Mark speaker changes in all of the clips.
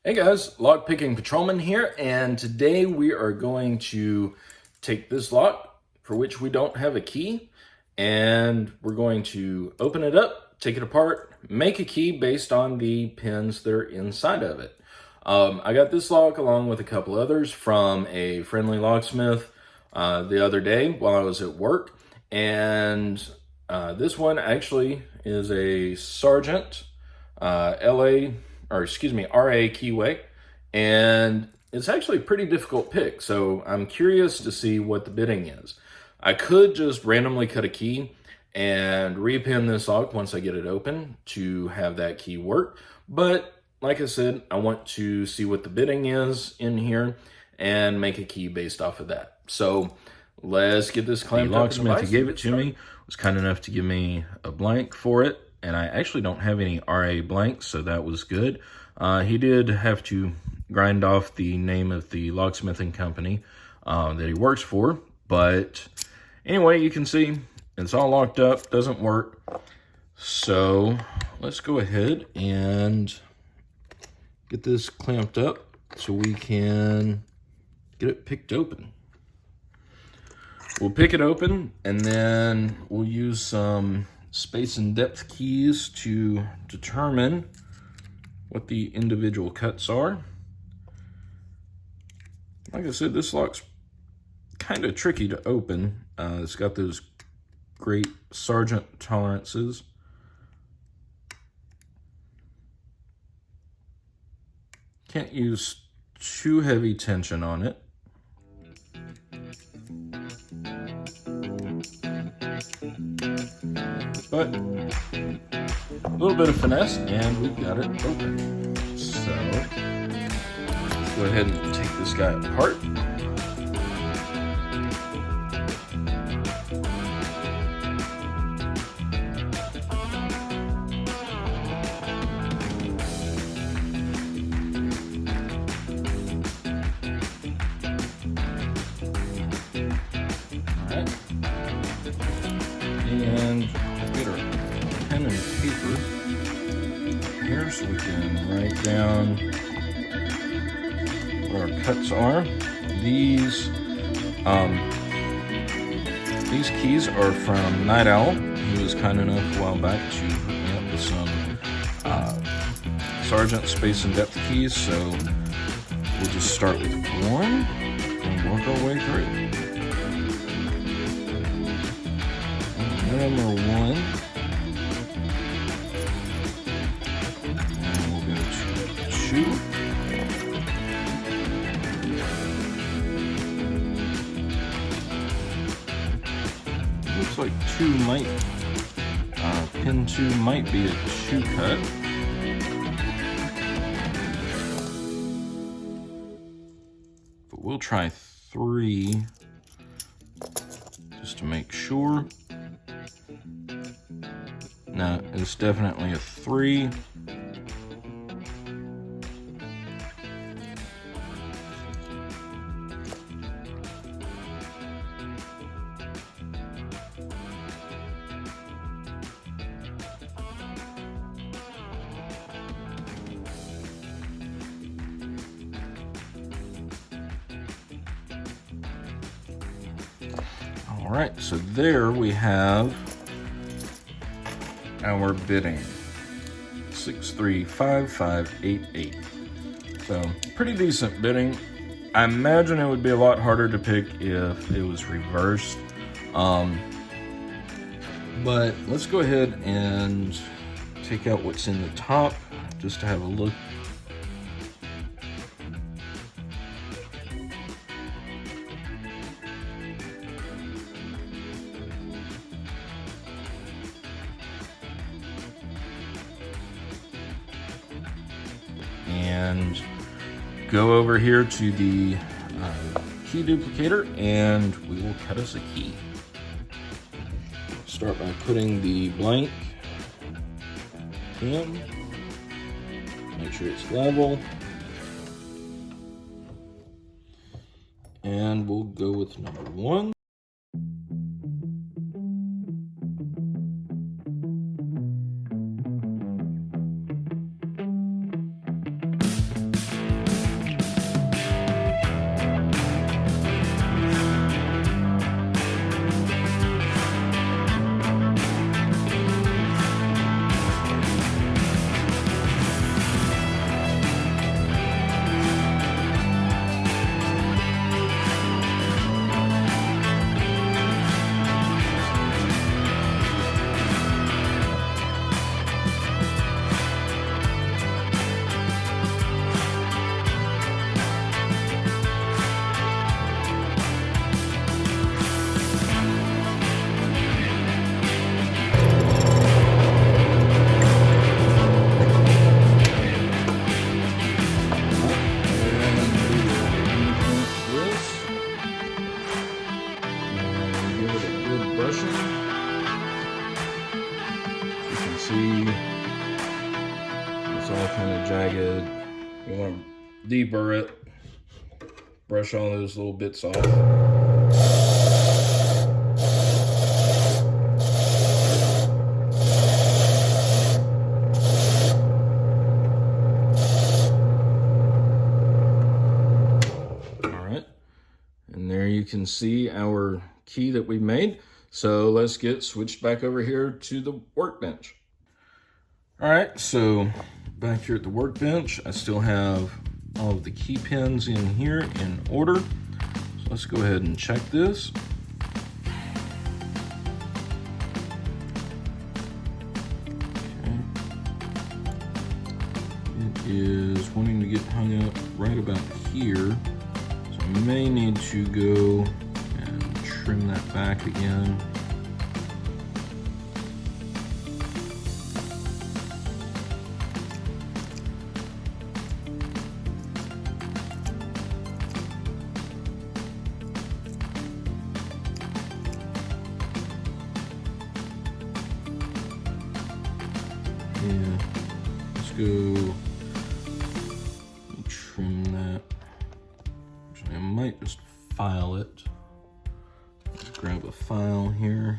Speaker 1: Hey guys, Lockpicking Patrolman here, and today we are going to take this lock, for which we don't have a key, and we're going to open it up, take it apart, make a key based on the pins that are inside of it. I got this lock along with a couple others from a friendly locksmith the other day while I was at work, and this one actually is a Sargent RA keyway, and it's actually a pretty difficult pick, so I'm curious to see what the bidding is. I could just randomly cut a key and repin this lock once I get it open to have that key work, but like I said, I want to see what the bidding is in here and make a key based off of that. So let's get this clamped up. The locksmith who gave it to me was kind enough to give me a blank for it, and I actually don't have any RA blanks, so that was good. He did have to grind off the name of the locksmithing company that he works for, but anyway, you can see it's all locked up, doesn't work. So let's go ahead and get this clamped up so we can get it picked open. We'll pick it open, and then we'll use some space and depth keys to determine what the individual cuts are. Like I said, this lock's kind of tricky to open. It's got those great Sargent tolerances. Can't use too heavy tension on it. But a little bit of finesse and we've got it open. So let's go ahead and take this guy apart. And get our pen and paper here so we can write down what our cuts are. These keys are from Night Owl. He was kind enough a while back to hook me up with some Sargent space and depth keys, so we'll just start with one and work our way through. Number one, and we'll go to two. Looks like two might, pin two might be a two cut. But we'll try three just to make sure. No, it's definitely a three. All right, so there we have our bidding, 635588. So pretty decent bidding. I imagine it would be a lot harder to pick if it was reversed. But let's go ahead and take out what's in the top just to have a look. And go over here to the key duplicator and we will cut us a key. Start by putting the blank in, make sure it's level, and we'll go with number one. want to deburr it, brush all those little bits off. And there you can see our key that we made. So let's get switched back over here to the workbench. All right, so back here at the workbench, I still have all of the key pins in here in order. So let's go ahead and check this. Okay. It is wanting to get hung up right about here. I may need to go and trim that back again. Yeah, let's go trim that. I might just file it. Let's grab a file here.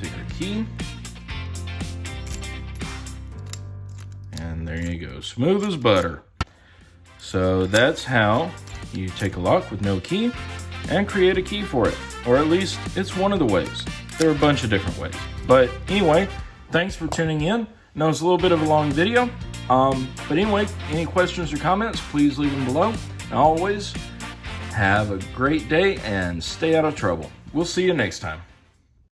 Speaker 1: Take our key. And there you go, smooth as butter. So that's how you take a lock with no key and create a key for it. Or at least it's one of the ways. There are a bunch of different ways. But anyway, thanks for tuning in. I know it's a little bit of a long video. But anyway, any questions or comments, please leave them below. And always, have a great day and stay out of trouble. We'll see you next time.